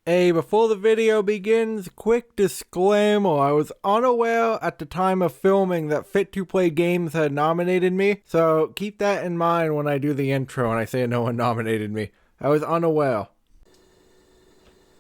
Hey, before the video begins, quick disclaimer. I was unaware at the time of filming that Fit to Play Games had nominated me, so keep that in mind when I do the intro and I say no one nominated me. I was unaware.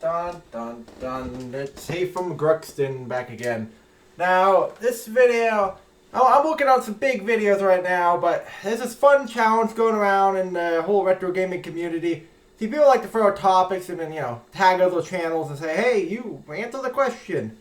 Dun dun dun. It's Haytham Gruxton back again. Now, this video, I'm working on some big videos right now, but there's this fun challenge going around in the whole retro gaming community. See, people like to throw out topics and then, tag other channels and say, hey, you, answer the question.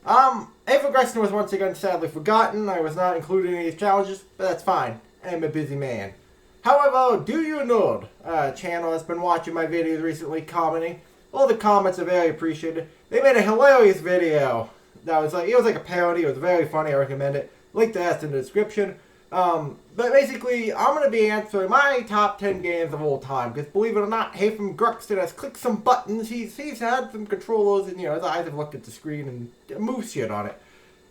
Haytham Gruxton was once again sadly forgotten. I was not included in these challenges, but that's fine. I'm a busy man. However, Do You Nerd channel has been watching my videos recently, commenting. All the comments are very appreciated. They made a hilarious video. It was like a parody. It was very funny. I recommend it. Link to that's in the description. But basically, I'm going to be answering my top 10 games of all time. Because believe it or not, Haytham Gruxton has clicked some buttons. He's had some controllers and, his eyes have looked at the screen and moved shit on it.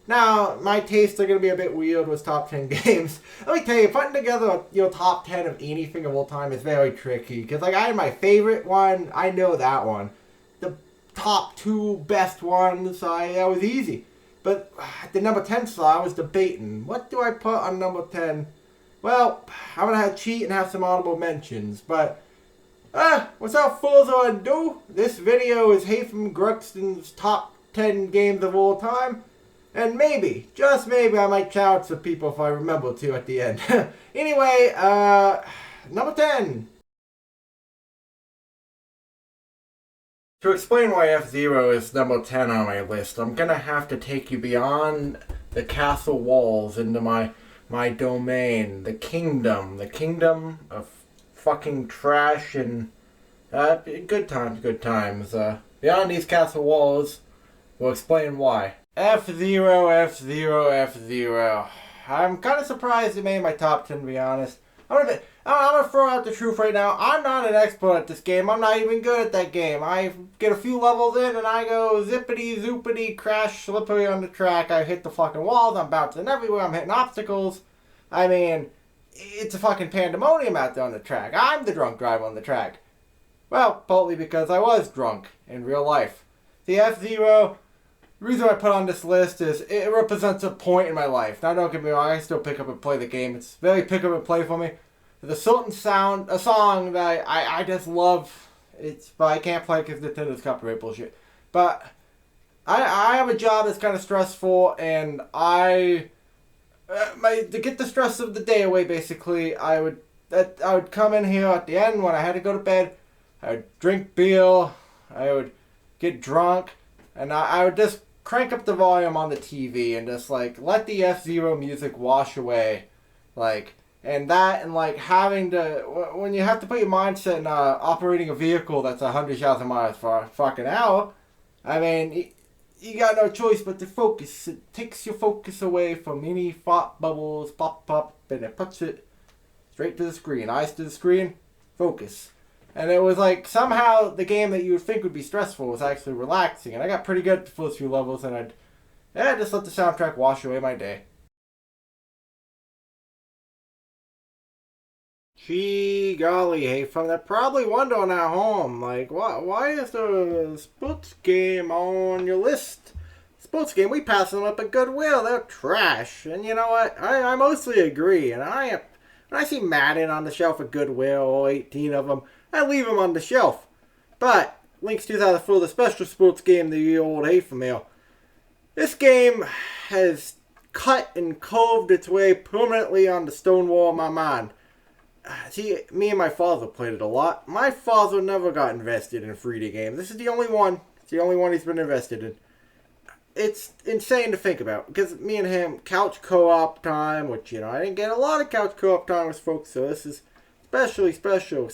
Now, my tastes are going to be a bit weird with top 10 games. Let me tell you, putting together top 10 of anything of all time is very tricky. Because, I had my favorite one. I know that one. The top two best ones, that was easy. But the number 10 slot, I was debating. What do I put on number 10? Well, I'm going to cheat and have some honorable mentions. But, without further ado, this video is Haytham Gruxton's top 10 games of all time. And maybe, just maybe, I might shout out some people if I remember to at the end. Anyway, number 10. To explain why F-Zero is number 10 on my list, I'm gonna have to take you beyond the castle walls into my domain, the kingdom of fucking trash and good times. Beyond these castle walls, we'll explain why. F-Zero. I'm kind of surprised it made my top 10, to be honest. I'm gonna throw out the truth right now. I'm not an expert at this game. I'm not even good at that game. I get a few levels in and I go zippity zoopity, crash slippery on the track. I hit the fucking walls. I'm bouncing everywhere. I'm hitting obstacles. I mean, it's a fucking pandemonium out there on the track. I'm the drunk driver on the track. Well, partly because I was drunk in real life. The F-Zero, the reason I put on this list is it represents a point in my life. Now, don't get me wrong, I still pick up and play the game. It's very pick up and play for me. There's a certain sound, a song that I just love. But I can't play because Nintendo's copyright bullshit. But I have a job that's kind of stressful, and to get the stress of the day away, basically, I would come in here at the end when I had to go to bed. I would drink beer. I would get drunk, and I would just crank up the volume on the TV and just let the F-Zero music wash away, and having to, when you have to put your mindset in operating a vehicle that's 100,000 miles per fucking hour, I mean, you got no choice but to focus. It takes your focus away from any thought bubbles, pop, and it puts it straight to the screen. Eyes to the screen, focus. And it was somehow the game that you would think would be stressful was actually relaxing. And I got pretty good at the first few levels, and I'd just let the soundtrack wash away my day. Gee golly, Haytham, they're probably wondering at home, why is there a sports game on your list? Sports game, we pass them up at Goodwill, they're trash. And you know what, I mostly agree, and when I see Madden on the shelf at Goodwill, all 18 of them, I leave them on the shelf. But, Link's 2004, the special sports game, the old Haytham here. This game has cut and curved its way permanently on the stone wall of my mind. See, me and my father played it a lot. My father never got invested in 3D games. This is the only one. It's the only one he's been invested in. It's insane to think about. Because me and him, couch co-op time, which, I didn't get a lot of couch co-op time with folks, so this is especially special.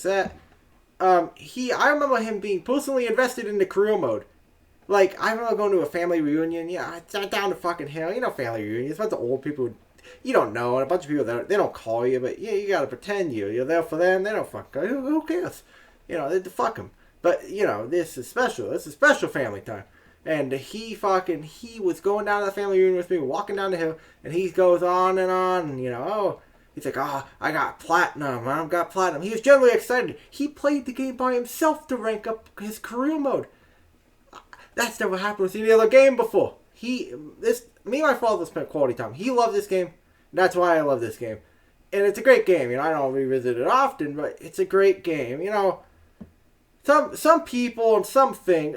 I remember him being personally invested in the career mode. I remember going to a family reunion. I sat down the fucking hill. Family reunions. It's a bunch of old people you don't know, and a bunch of people they don't call you, but you gotta pretend you're there for them. They don't fuck. Who cares? They fuck them. But this is special. This is special family time. And he was going down to the family reunion with me, walking down the hill, and he goes on and on. And, he's like, I got platinum. I've got platinum. He was generally excited. He played the game by himself to rank up his career mode. That's never happened with any other game before. Me and my father spent quality time. He loved this game. That's why I love this game. And it's a great game. I don't revisit it often, but it's a great game. Some people and something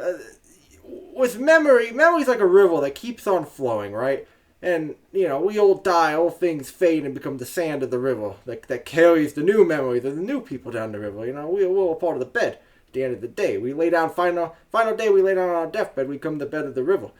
with memory's like a river that keeps on flowing, right? And, we all die, all things fade and become the sand of the river that carries the new memories of the new people down the river. We're all part of the bed at the end of the day. We lay down, final day, we lay down on our deathbed, we become the bed of the river.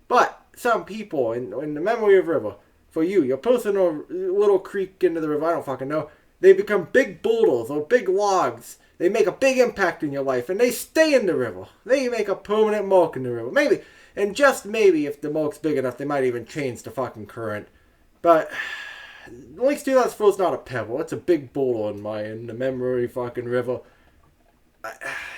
But some people, in the memory of river, for you're posting a little creek into the river, I don't fucking know, they become big boulders or big logs. They make a big impact in your life, and they stay in the river. They make a permanent mark in the river. Maybe. And just maybe, if the mark's big enough, they might even change the fucking current. But Link's 2004 is not a pebble. It's a big boulder in the memory fucking river.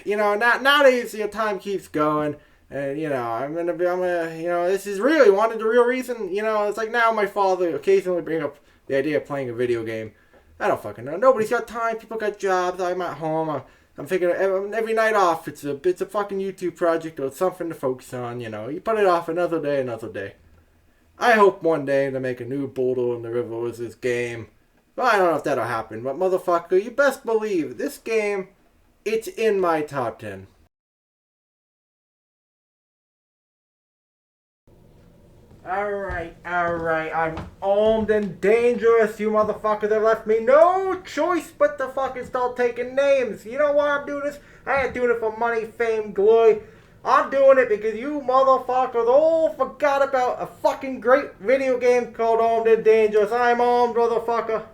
Nowadays, time keeps going. And, this is really wanted the real reason. It's like now my father occasionally bring up the idea of playing a video game. I don't fucking know. Nobody's got time. People got jobs. I'm at home. I'm thinking every night off. It's a fucking YouTube project or something to focus on. You put it off another day. I hope one day to make a new boulder in the river with this game. But I don't know if that'll happen. But motherfucker, you best believe this game, it's in my top 10. Alright, I'm armed and dangerous. You motherfuckers have left me no choice but to fucking start taking names. You know why I'm doing this? I ain't doing it for money, fame, glory. I'm doing it because you motherfuckers all forgot about a fucking great video game called Armed and Dangerous. I'm armed, motherfucker.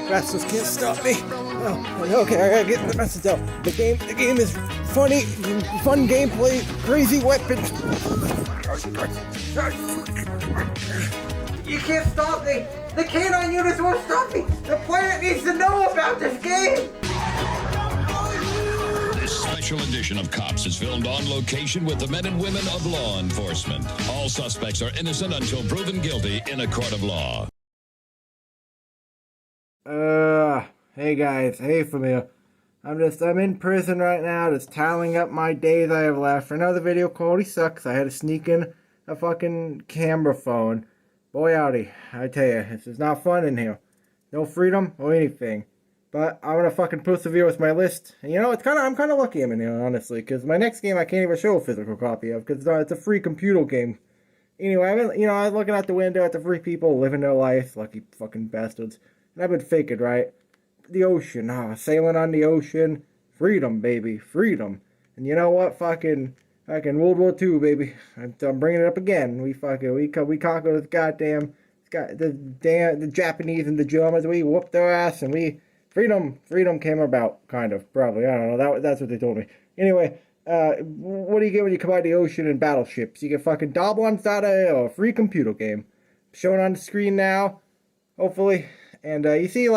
Rascals can't stop me. Oh, okay, I gotta get the message out. The game is funny, fun gameplay, crazy weapons. You can't stop me. The canine units won't stop me. The planet needs to know about this game. This special edition of Cops is filmed on location with the men and women of law enforcement. All suspects are innocent until proven guilty in a court of law. Hey guys, Haytham here. I'm in prison right now, just tallying up my days I have left. I know the video quality sucks. I had to sneak in a fucking camera phone. Boy howdy, I tell you, this is not fun in here. No freedom or anything. But I'm gonna fucking persevere with my list. And I'm kinda lucky I'm in here, honestly, because my next game I can't even show a physical copy of, because it's a free computer game. Anyway, I was looking out the window at the free people living their life, lucky fucking bastards. And I've been faking, right? The ocean, sailing on the ocean, freedom, baby, freedom. And you know what, fucking World War II, baby. I'm bringing it up again. We conquered this goddamn, the Japanese and the Germans. We whooped their ass, and freedom came about, kind of, probably. I don't know. That's what they told me. Anyway, what do you get when you come out of the ocean in battleships? You get fucking Doblon or a free computer game, showing on the screen now, hopefully. And you see,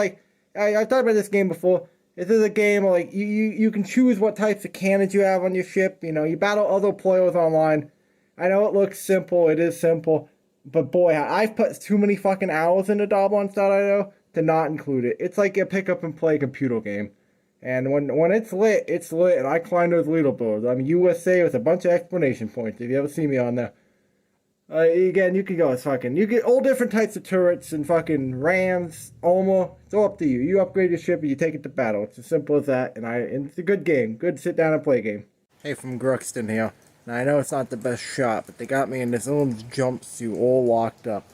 I've talked about this game before. This is a game like you can choose what types of cannons you have on your ship. You battle other players online. I know it looks simple. It is simple. But boy, I've put too many fucking hours into Doblon.io to not include it. It's like a pick up and play computer game. And when it's lit, and I climb those leaderboards. I'm USA with a bunch of exclamation points. If you ever see me on there. Again, you can go as you get all different types of turrets and fucking rams, armor. It's all up to you. You upgrade your ship and you take it to battle. It's as simple as that. And it's a good game. Good sit down and play game. Hey, from Gruxton here. Now, I know it's not the best shot, but they got me in this little jumpsuit all locked up.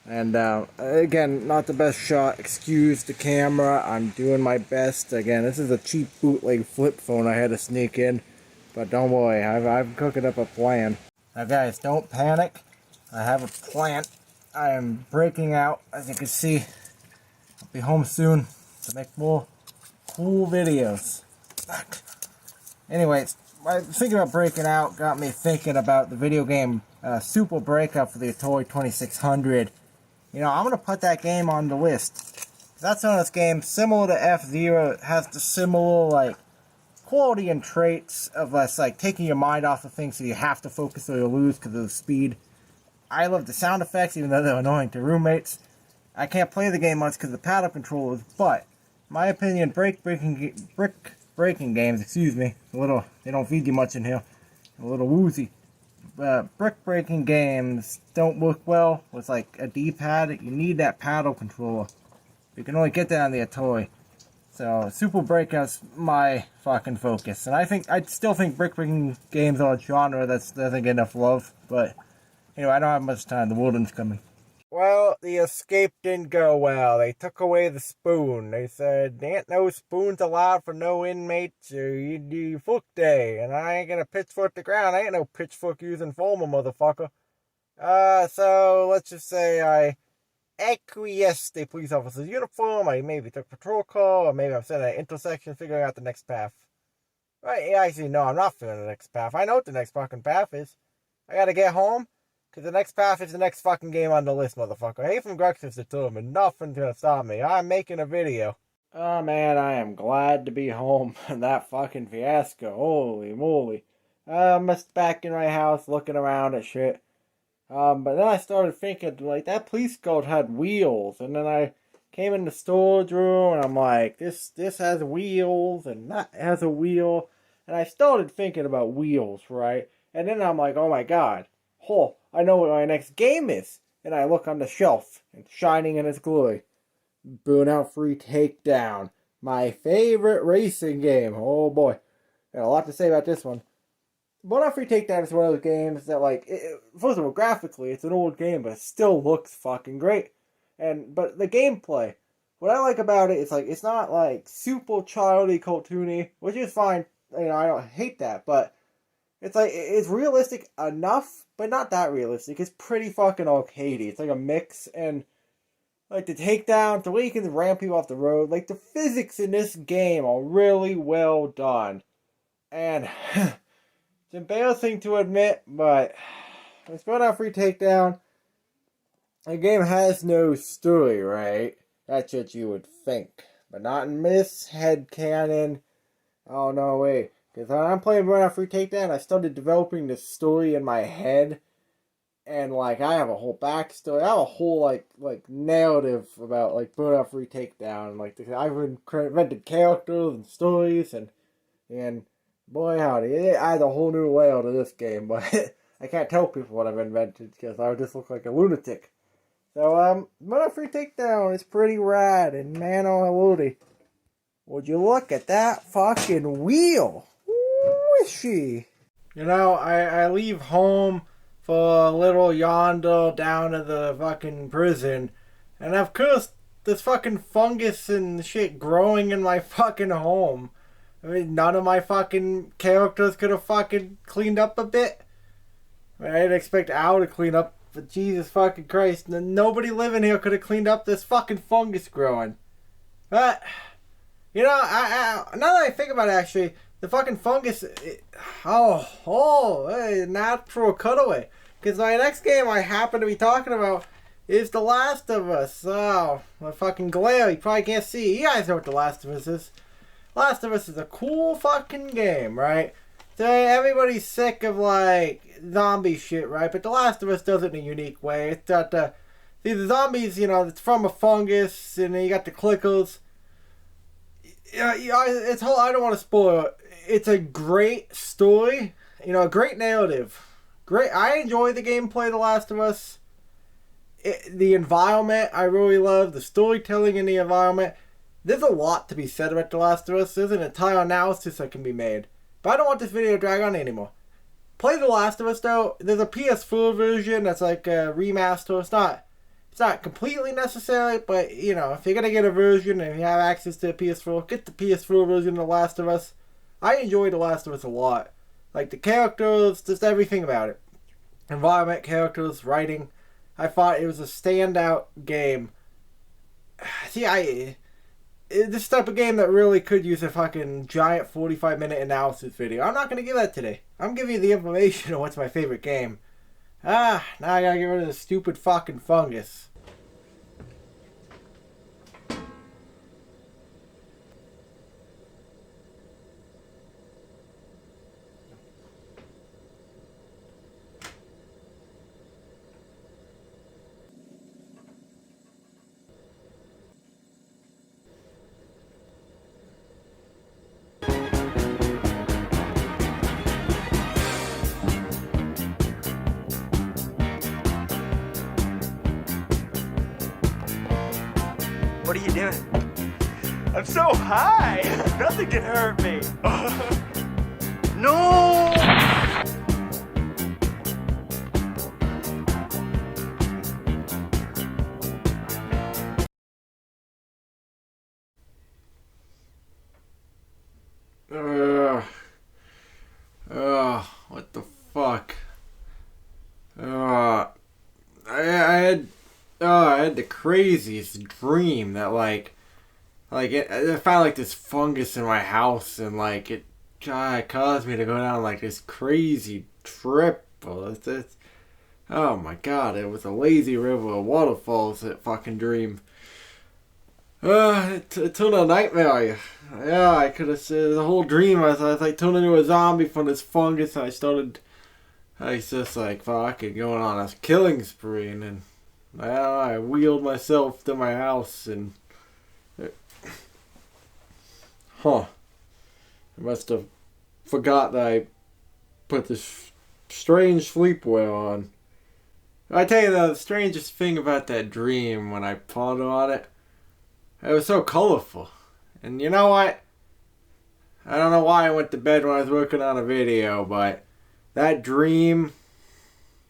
And, again, not the best shot. Excuse the camera. I'm doing my best. Again, this is a cheap bootleg flip phone I had to sneak in. But don't worry, I'm cooking up a plan. Now guys, don't panic. I have a plan. I am breaking out, as you can see. I'll be home soon to make more cool videos. Anyways, thinking about breaking out got me thinking about the video game Super Breakout for the Atari 2600. I'm going to put that game on the list. That's one of those games similar to F-Zero. It has the similar, quality and traits of taking your mind off of things so you have to focus or you'll lose because of the speed. I love the sound effects even though they're annoying to roommates. I can't play the game much because of the paddle controllers, but my opinion, brick breaking games, excuse me, they don't feed you much in here, a little woozy. Brick breaking games don't work well with like a D-pad. You need that paddle controller. You can only get that on the Atari. So Super Breakout's my fucking focus, and I still think brick breaking games are a genre that doesn't get enough love. But anyway, I don't have much time. The warden's coming. Well, the escape didn't go well. They took away the spoon. They said, ain't no spoons allowed for no inmates, or you do fuck day. And I ain't gonna pitchfork the ground. I ain't no pitchfork using former, motherfucker. So let's just say I acquiesced a police officer's uniform. I maybe took a patrol call, or maybe I'm sitting at an intersection figuring out the next path. Right, actually, no, I'm not figuring the next path. I know what the next fucking path is. I gotta get home. Because the next path is the next fucking game on the list, motherfucker. Haytham Gruxton's determined. Nothing's gonna stop me. I'm making a video. Oh man, I am glad to be home from that fucking fiasco. Holy moly. I'm just back in my house looking around at shit. But then I started thinking, like, that police coat had wheels. And then I came in the storage room and I'm like, this has wheels and that has a wheel. And I started thinking about wheels, right? And then I'm like, oh my god. Oh, I know what my next game is. And I look on the shelf, and shining in its glory, Burnout Free Takedown. My favorite racing game. Oh boy. Got a lot to say about this one. Burnout Free Takedown is one of those games that, like, first of all, graphically, it's an old game, but it still looks fucking great. But the gameplay, what I like about it is, like, it's not, like, super childy, cartoony, which is fine. You know, I don't hate that, but it's like, it's realistic enough, but not that realistic. It's pretty fucking arcadey. It's like a mix, and like the takedown, the way you can ramp people off the road, like the physics in this game are really well done. And it's embarrassing to admit, but it's Burnout Free Takedown. The game has no story, right? That's what you would think. But not in this headcanon. Oh, no way. Because when I'm playing Burnout Free Takedown, I started developing this story in my head. And, like, I have a whole backstory. I have a whole, like narrative about, like, Burnout Free Takedown. Like, I've invented characters and stories. And boy, howdy. I had a whole new layout of this game. But I can't tell people what I've invented because I would just look like a lunatic. So, Burnout Free Takedown is pretty rad. And, man, oh, lordy. Would you look at that fucking wheel? Wishy. You know, I leave home for a little yonder down to the fucking prison. And of course, there's fucking fungus and shit growing in my fucking home. I mean, none of my fucking characters could have fucking cleaned up a bit. I mean, I didn't expect Al to clean up, but Jesus fucking Christ. Nobody living here could have cleaned up this fucking fungus growing. But, you know, now that I think about it, actually, the fucking fungus, natural cutaway. Because my next game I happen to be talking about is The Last of Us. Oh, my fucking glare, you probably can't see. You guys know what The Last of Us is. Last of Us is a cool fucking game, right? So everybody's sick of, like, zombie shit, right? But The Last of Us does it in a unique way. It's got the zombies, you know, it's from a fungus, and then you got the clickers. Yeah, I don't want to spoil it. It's a great story, you know, a great narrative. Great. I enjoy the gameplay of The Last of Us. The environment, I really love. The storytelling in the environment. There's a lot to be said about The Last of Us. There's an entire analysis that can be made. But I don't want this video to drag on anymore. Play The Last of Us, though. There's a PS4 version that's like a remaster. It's not completely necessary, but, you know, if you're going to get a version and you have access to a PS4, get the PS4 version of The Last of Us. I enjoy The Last of Us a lot. Like, the characters, just everything about it. Environment, characters, writing. I thought it was a standout game. See, this type of game that really could use a fucking giant 45-minute analysis video. I'm not going to give that today. I'm giving you the information on what's my favorite game. Now I gotta get rid of this stupid fucking fungus. are you doing? I'm so high. Nothing can hurt me. No! What the fuck? I had the craziest dream that I found like this fungus in my house, and like it caused me to go down like this crazy trip. Oh my god, it was a lazy river of waterfalls, that fucking dream. It turned a nightmare. Yeah, I could have said the whole dream. I was like turned into a zombie from this fungus, and I was just like fucking going on a killing spree, and then I wheeled myself to my house, and I must have forgot that I put this strange sleepwear on. I tell you the strangest thing about that dream when I ponder on it, it was so colorful. And you know what? I don't know why I went to bed when I was working on a video, but that dream,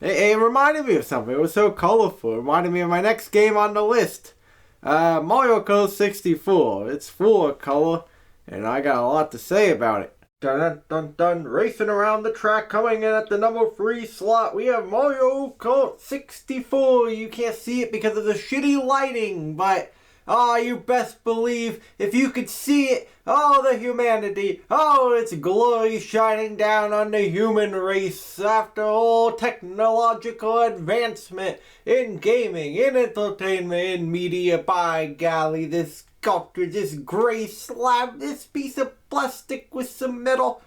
it reminded me of something. It was so colorful. It reminded me of my next game on the list. Mario Kart 64. It's full of color, and I got a lot to say about it. Dun dun dun dun, racing around the track, coming in at the number 3 slot, we have Mario Kart 64. You can't see it because of the shitty lighting, but you best believe if you could see it, the humanity, its glory shining down on the human race after all technological advancement in gaming, in entertainment, in media. By golly, this sculpture, this gray slab, this piece of plastic with some metal.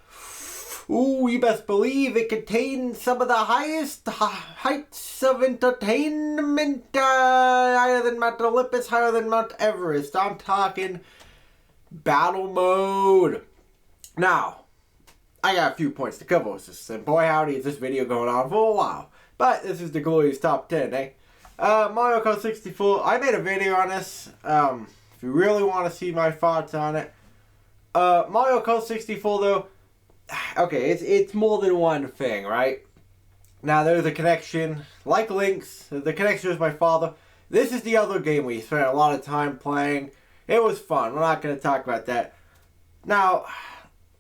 Ooh, you best believe it contains some of the highest heights of entertainment, higher than Mount Olympus, higher than Mount Everest. I'm talking battle mode. Now, I got a few points to cover with this, and boy howdy is this video going on for a while. But this is the glorious top 10, eh? Mario Kart 64, I made a video on this. If you really want to see my thoughts on it. Mario Kart 64 though, okay, it's more than one thing, right? Now there's a connection, like Link's, the connection is my father. This is the other game we spent a lot of time playing. It was fun, we're not going to talk about that. Now,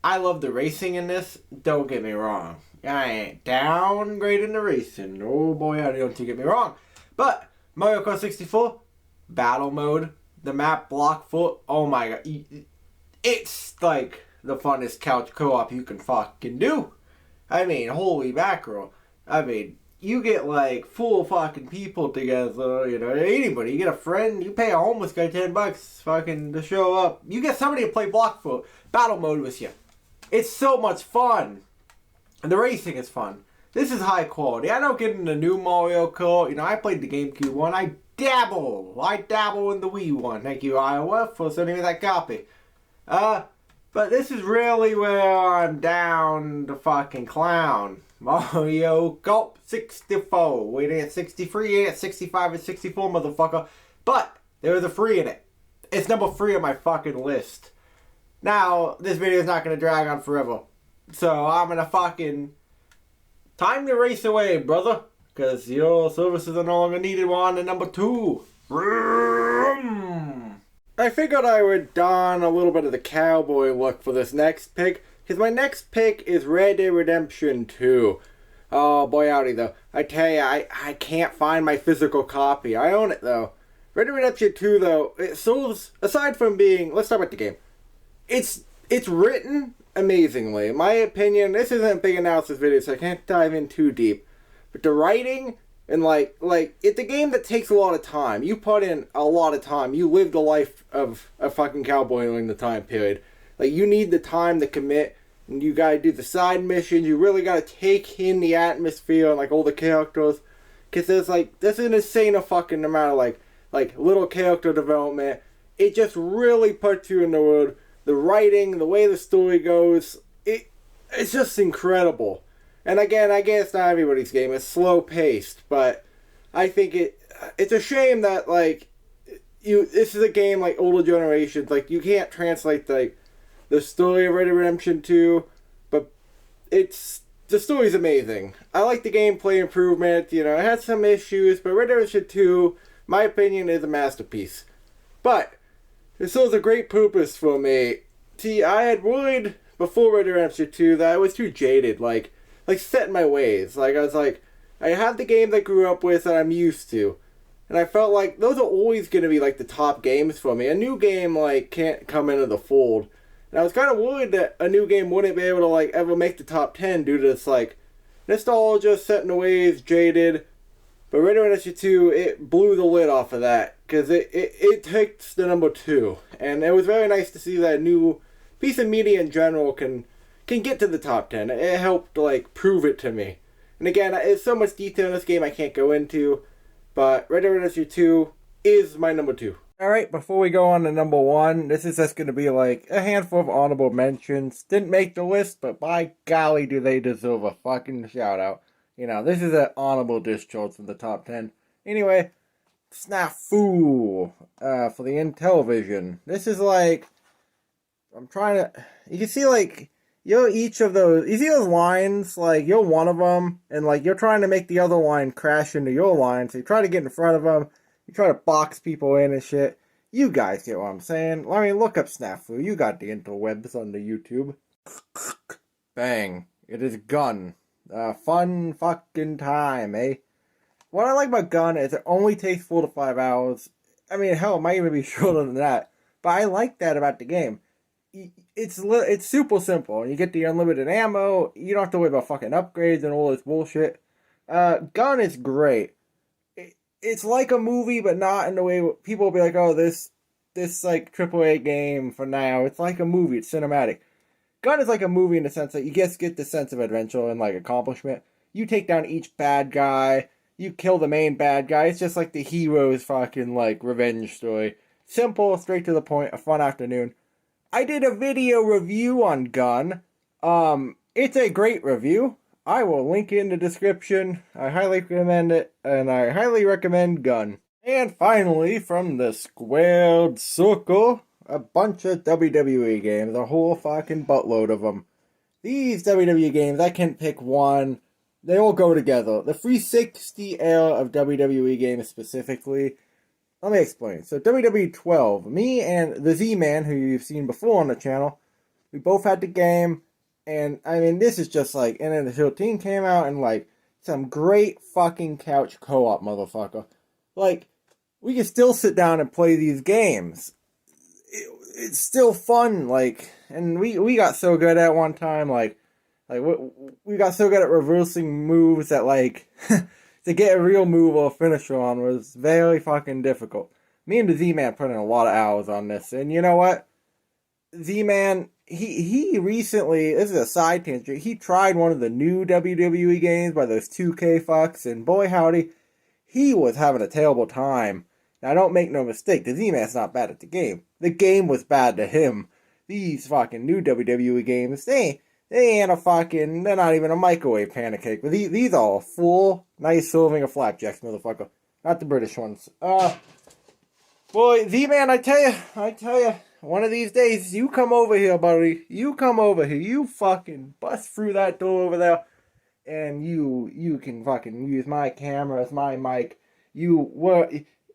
I love the racing in this, don't get me wrong. I ain't downgrading the racing, oh boy, don't you get me wrong. But, Mario Kart 64, battle mode, the map block foot, oh my god, it's like the funnest couch co-op you can fucking do. I mean, holy mackerel. I mean, you get like full fucking people together, you know, anybody. You get a friend, you pay a homeless guy $10 fucking to show up. You get somebody to play Blockfoot battle mode with you. It's so much fun. And the racing is fun. This is high quality. I don't get into new Mario Kart. You know, I played the GameCube one. I dabble in the Wii one. Thank you, Iowa, for sending me that copy. But this is really where I'm down to fucking clown. Mario Kart 64. We ain't 63, ain't 65, and 64, motherfucker. But there was a 3 in it. It's number 3 on my fucking list. Now, this video is not going to drag on forever. So, I'm going to fucking... time to race away, brother. Because your services are no longer needed. We're on to number 2. I figured I would don a little bit of the cowboy look for this next pick, because my next pick is Red Dead Redemption 2. Oh boy howdy though. I tell you, I can't find my physical copy. I own it though. Red Dead Redemption 2 though, it serves, aside from being, let's start with the game. It's written amazingly. In my opinion, this isn't a big analysis video, so I can't dive in too deep. But the writing... and like it's a game that takes a lot of time. You put in a lot of time. You live the life of a fucking cowboy during the time period. Like, you need the time to commit, and you gotta do the side missions. You really gotta take in the atmosphere and like all the characters, cause there's an insane fucking amount of like little character development. It just really puts you in the world. The writing, the way the story goes, it's just incredible. And again, I guess not everybody's game. It's slow paced, but I think it's a shame that like this is a game like older generations. Like, you can't translate the story of Red Dead Redemption 2, but the story's amazing. I like the gameplay improvement. It had some issues, but Red Dead Redemption 2, my opinion, is a masterpiece. But it serves a great purpose for me. See, I had worried before Red Dead Redemption 2 that I was too jaded, like set in my ways. Like, I was like, I have the games I grew up with that I'm used to. And I felt like those are always going to be, like, the top games for me. A new game, like, can't come into the fold. And I was kind of worried that a new game wouldn't be able to, like, ever make the top 10 due to this, like, nostalgia, set in the ways, jaded. But Red Dead Redemption 2, it blew the lid off of that. Because it takes the number 2. And it was very nice to see that a new piece of media in general can get to the top 10. It helped, like, prove it to me. And again, there's so much detail in this game I can't go into. But Red Dead Redemption 2 is my number 2. Alright, before we go on to number 1, this is just going to be like a handful of honorable mentions. Didn't make the list, but by golly do they deserve a fucking shout out. This is an honorable discharge from the top 10. Anyway, Snafu for the Intellivision. This is like, I'm trying to, you can see like, you're each of those, you see those lines, like, you're one of them, and, like, you're trying to make the other line crash into your line, so you try to get in front of them, you try to box people in and shit. You guys get what I'm saying. I mean, look up Snafu, you got the interwebs on the YouTube. Bang. It is Gun. Fun fucking time, eh? What I like about Gun is it only takes 4 to 5 hours. I mean, hell, it might even be shorter than that, but I like that about the game. It's super simple. You get the unlimited ammo. You don't have to worry about fucking upgrades and all this bullshit. Gun is great. It's like a movie, but not in the way people will be like, oh, this like AAA game for now. It's like a movie. It's cinematic. Gun is like a movie in the sense that you just get the sense of adventure and like accomplishment. You take down each bad guy. You kill the main bad guy. It's just like the hero's fucking like revenge story. Simple, straight to the point, a fun afternoon. I did a video review on Gun. It's a great review. I will link it in the description. I highly recommend it, and I highly recommend Gun. And finally, from the squared circle, a bunch of WWE games, a whole fucking buttload of them. These WWE games, I can't pick one. They all go together. The 360 era of WWE games specifically. Let me explain. So, WWE 12, me and the Z-Man, who you've seen before on the channel, we both had the game, and, I mean, this is just like, and then the 13 came out, and, like, some great fucking couch co-op, motherfucker. Like, we can still sit down and play these games. It's still fun, like, and we got so good at one time, like we got so good at reversing moves that, like, to get a real move or finisher on was very fucking difficult. Me and the Z-Man put in a lot of hours on this, and you know what? Z-Man, he recently, this is a side tangent, he tried one of the new WWE games by those 2K fucks, and boy howdy, he was having a terrible time. Now, don't make no mistake, the Z-Man's not bad at the game. The game was bad to him. These fucking new WWE games, they ain't a fucking, they're not even a microwave pancake. But these are a full, nice serving of flapjacks, motherfucker. Not the British ones. Boy, Z-Man, I tell you, one of these days, you come over here, buddy. You come over here. You fucking bust through that door over there. And you can fucking use my camera as my mic.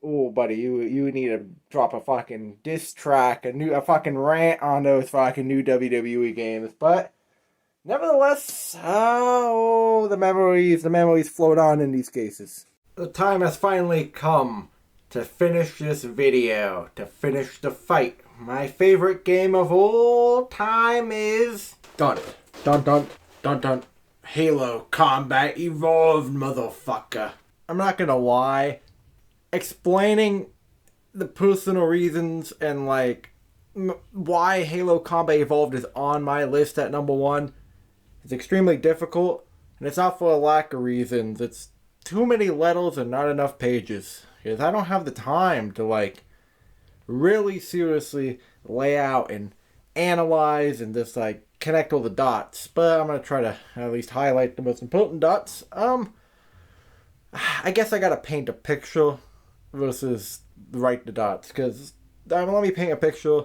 Oh, buddy, you need to drop a fucking diss track, a fucking rant on those fucking new WWE games. But, nevertheless, the memories float on in these cases. The time has finally come to finish this video, to finish the fight. My favorite game of all time is dun dun dun dun dun Halo Combat Evolved, motherfucker. I'm not gonna lie, explaining the personal reasons and like why Halo Combat Evolved is on my list at number 1 is extremely difficult, and it's not for a lack of reasons. It's too many letters and not enough pages, because I don't have the time to like really seriously lay out and analyze and just like connect all the dots. But I'm gonna try to at least highlight the most important dots. I guess I gotta paint a picture versus write the dots, because let me paint a picture.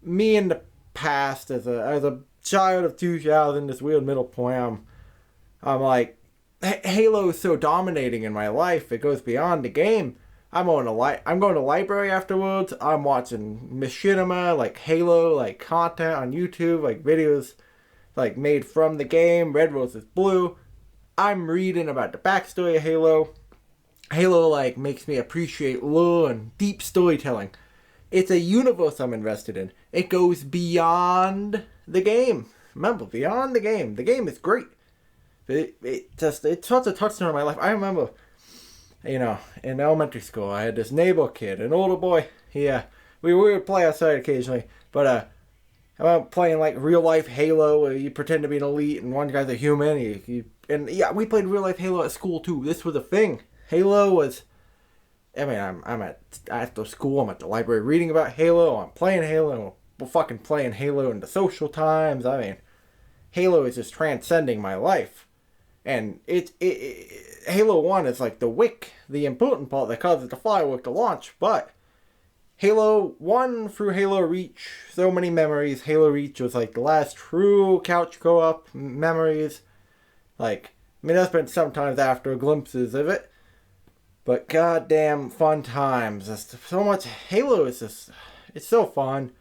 Me in the past, as a child of 2000, this weird middle point, I'm like, Halo is so dominating in my life, it goes beyond the game. I'm going to library afterwards. I'm watching machinima, like Halo, like content on YouTube, like videos like made from the game, Red Roses Blue. I'm reading about the backstory of Halo. Halo like makes me appreciate lore and deep storytelling. It's a universe I'm invested in. It goes beyond the game. Remember, beyond the game. The game is great. It's such a touchstone in my life. I remember, in elementary school, I had this neighbor kid, an older boy. We would play outside occasionally, but I remember playing like real life Halo, where you pretend to be an elite and one guy's a human. We played real life Halo at school too. This was a thing. Halo was. I'm at after school. I'm at the library reading about Halo. I'm playing Halo. We're fucking playing Halo in the social times. Halo is just transcending my life, and Halo 1 is like the wick, the important part that causes the firework to launch. But Halo 1 through Halo Reach, so many memories. Halo Reach was like the last true couch co-op memories. There's been sometimes after glimpses of it. But goddamn fun times. Just so much. Halo is just, it's so fun.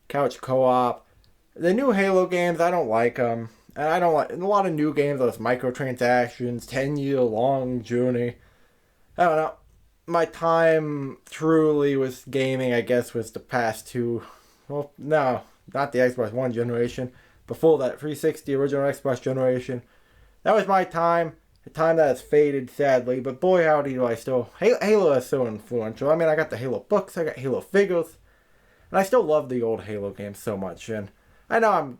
Couch co-op. The new Halo games, I don't like them. And I don't like, a lot of new games, those microtransactions, 10-year long journey. I don't know. My time truly with gaming, I guess, was the past two. Well, no, not the Xbox One generation. Before that, 360 original Xbox generation. That was my time. A time that has faded, sadly, but boy howdy do I still... Halo is so influential. I got the Halo books, I got Halo figures, and I still love the old Halo games so much, and I know I'm,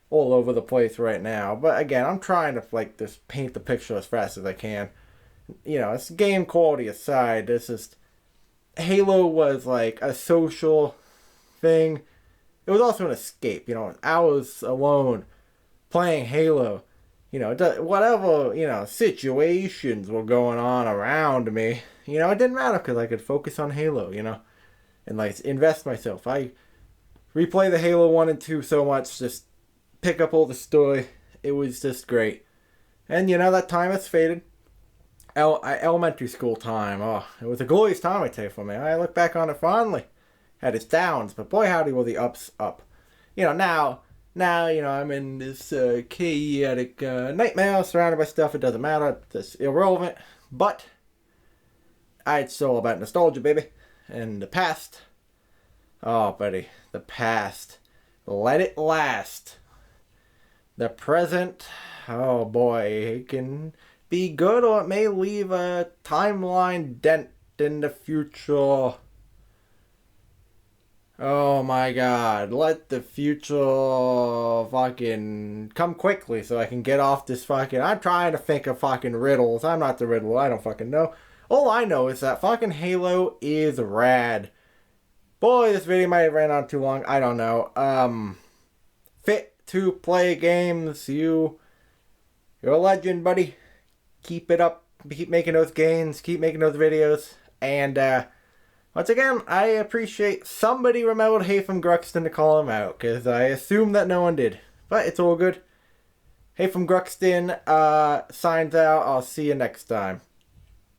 all over the place right now, but again, I'm trying to, just paint the picture as fast as I can. It's game quality aside, Halo was, a social thing. It was also an escape, hours alone playing Halo. Whatever, situations were going on around me, it didn't matter because I could focus on Halo, and, invest myself. I replay the Halo 1 and 2 so much, just pick up all the story. It was just great. And, that time has faded. Elementary school time, it was a glorious time, I tell you, for me. I look back on it fondly. Had its downs, but boy howdy were the ups up. Now, I'm in this chaotic nightmare surrounded by stuff. It doesn't matter. It's irrelevant. But it's all about nostalgia, baby. And the past. Oh, buddy. The past. Let it last. The present. Oh, boy. It can be good or it may leave a timeline dent in the future. Oh my god, let the future fucking come quickly so I can get off this fucking... I'm trying to think of fucking riddles. I'm not the riddle, I don't fucking know. All I know is that fucking Halo is rad. Boy, this video might have ran on too long, I don't know. Fit to play games, you're a legend, buddy. Keep it up, keep making those games, keep making those videos, and once again, I appreciate somebody remembered Haytham Gruxton to call him out, because I assume that no one did. But it's all good. Haytham Gruxton signs out. I'll see you next time.